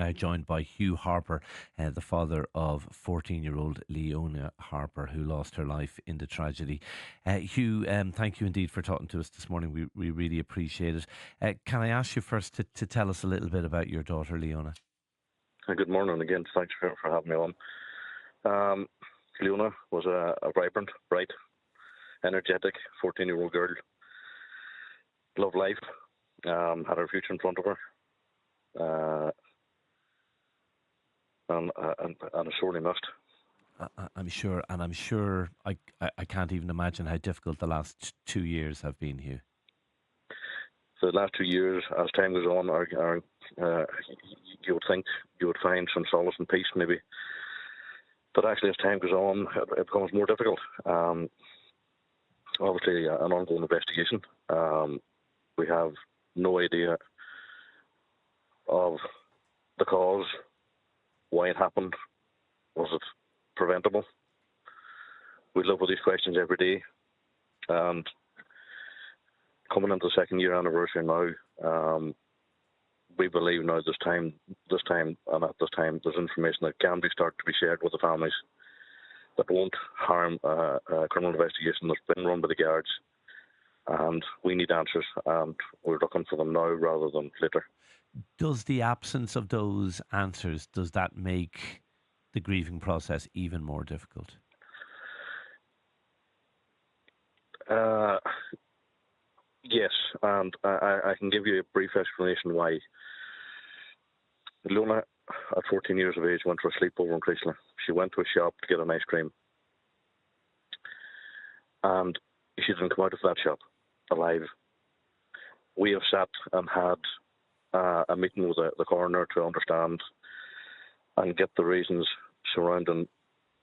now joined by Hugh Harper, the father of 14-year-old Leona Harper, who lost her life in the tragedy. Hugh, thank you indeed for talking to us this morning. We really appreciate it. Can I ask you first to tell us a little bit about your daughter, Leona? Good morning again. Thanks for having me on. Leona was a vibrant, bright, energetic 14-year-old girl. Loved life. Had her future in front of her. And sorely missed. I'm sure, and I'm sure I can't even imagine how difficult the last 2 years have been, Hugh. So the last 2 years, as time goes on, you would think you would find some solace and peace, maybe. But actually, as time goes on, it becomes more difficult. Obviously, an ongoing investigation. We have no idea of the cause, why it happened. Was it preventable? We live with these questions every day. And coming into the second year anniversary now, we believe now this time, and at this time, there's information that can be started to be shared with the families that won't harm a criminal investigation that's been run by the guards. And we need answers, and we're looking for them now rather than later. Does the absence of those answers, does that make the grieving process even more difficult? Yes, and I can give you a brief explanation why. Leona, at 14 years of age, went for a sleepover in Creeslough. She went to a shop to get an ice cream, and she didn't come out of that shop alive. We have sat and had a meeting with the coroner to understand and get the reasons surrounding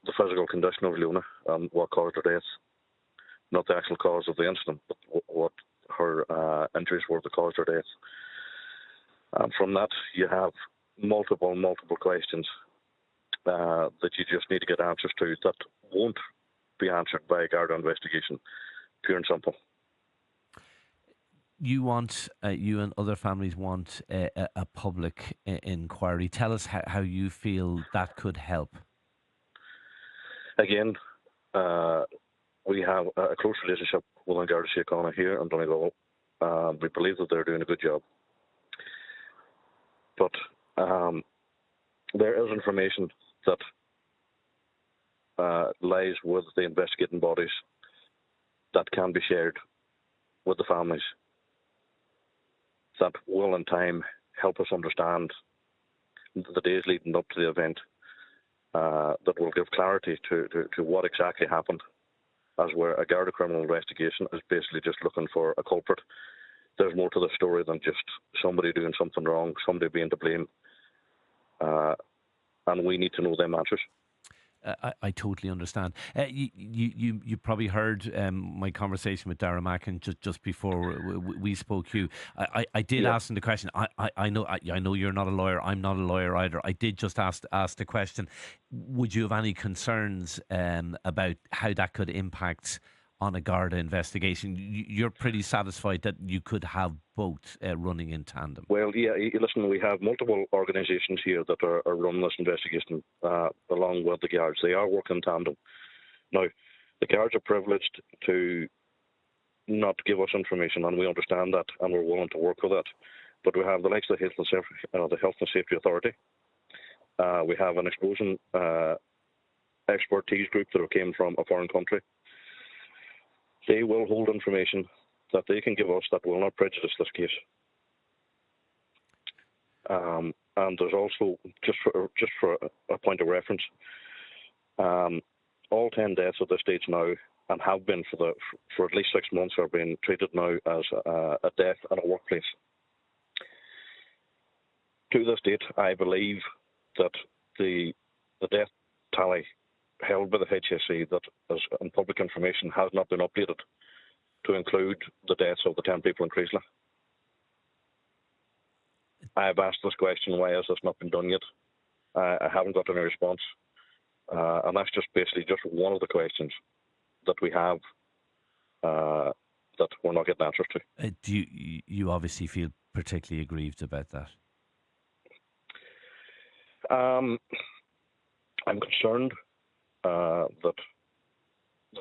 the physical condition of Leona and what caused her death. Not the actual cause of the incident, but what her injuries were that caused her death. And from that, you have multiple questions that you just need to get answers to that won't be answered by a Garda investigation, pure and simple. You want, you and other families want a public inquiry. Tell us how you feel that could help. Again, we have a close relationship with the Gardaí here in Donegal. We believe that they're doing a good job. But there is information that lies with the investigating bodies that can be shared with the families that will in time help us understand the days leading up to the event, that will give clarity to what exactly happened, as where a Garda criminal investigation is basically just looking for a culprit. There's more to the story than just somebody doing something wrong, somebody being to blame, and we need to know them answers. I totally understand. You probably heard my conversation with Darragh Mackin just before we spoke, Hugh. I did ask him the question. I know you're not a lawyer. I'm not a lawyer either. I did just ask the question. Would you have any concerns about how that could impact on a Garda investigation? You're pretty satisfied that you could have both running in tandem. Well, yeah, listen, we have multiple organisations here that are running this investigation along with the guards. They are working in tandem. Now, the guards are privileged to not give us information, and we understand that, and we're willing to work with that. But we have the likes of the Health and Safety Authority. We have an explosion expertise group that came from a foreign country. They will hold information that they can give us that will not prejudice this case. And there's also, just for a point of reference, all 10 deaths at this stage now, and have been for at least 6 months, are being treated now as a death in a workplace. To this date, I believe that the death tally held by the HSE that is in public information has not been updated to include the deaths of the 10 people in Creeslough. I have asked this question, why has this not been done yet? I haven't got any response. And that's just basically just one of the questions that we have that we're not getting answers to. Do you obviously feel particularly aggrieved about that? I'm concerned that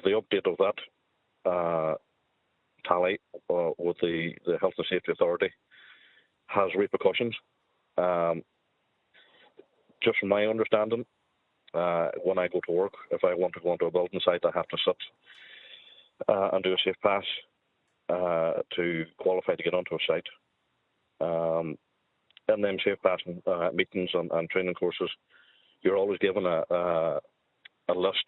the update of that tally with the Health and Safety Authority has repercussions. Just from my understanding, when I go to work, if I want to go onto a building site, I have to sit and do a safe pass to qualify to get onto a site. And then safe passing meetings and training courses, you're always given a list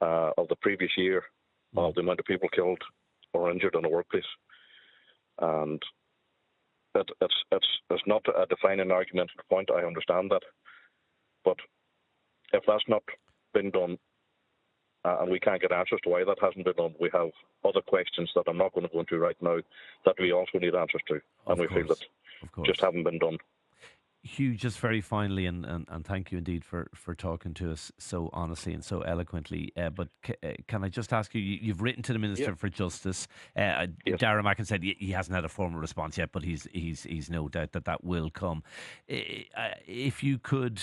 of the previous year of the amount of people killed or injured in a workplace. And it's not a defining argument point, I understand that. But if that's not been done, and we can't get answers to why that hasn't been done, we have other questions that I'm not going to go into right now that we also need answers to. And we feel that just haven't been done. Hugh, just very finally, and thank you indeed for talking to us so honestly and so eloquently. But can I just ask you, you've written to the Minister for Justice. Yes. Darragh Mackin said he hasn't had a formal response yet, but he's no doubt that will come. If you could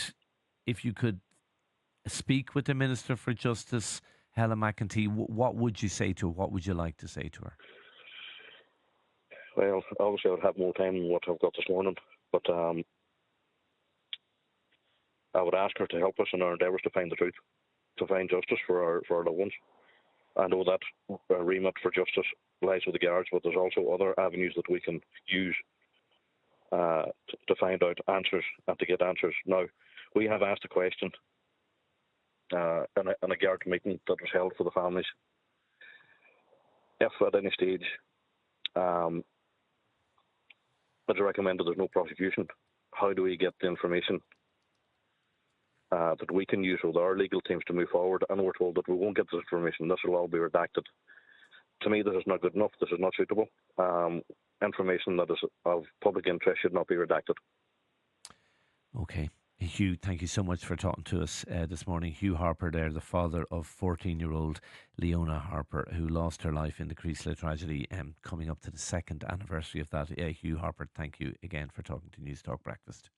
speak with the Minister for Justice, Helen McEntee, what would you say to her? What would you like to say to her? Well, obviously I would have more time than what I've got this morning, but I would ask her to help us in our endeavours to find the truth, to find justice for our loved ones. I know that remit for justice lies with the guards, but there's also other avenues that we can use to find out answers and to get answers. Now, we have asked a question in a guard meeting that was held for the families. If at any stage it's recommended there's no prosecution, how do we get the information that we can use with our legal teams to move forward? And we're told that we won't get this information. This will all be redacted. To me, this is not good enough. This is not suitable. Information that is of public interest should not be redacted. Okay. Hugh, thank you so much for talking to us this morning. Hugh Harper there, the father of 14-year-old Leona Harper, who lost her life in the Creeslough tragedy, coming up to the 2nd anniversary of that. Hugh Harper, thank you again for talking to Newstalk Breakfast.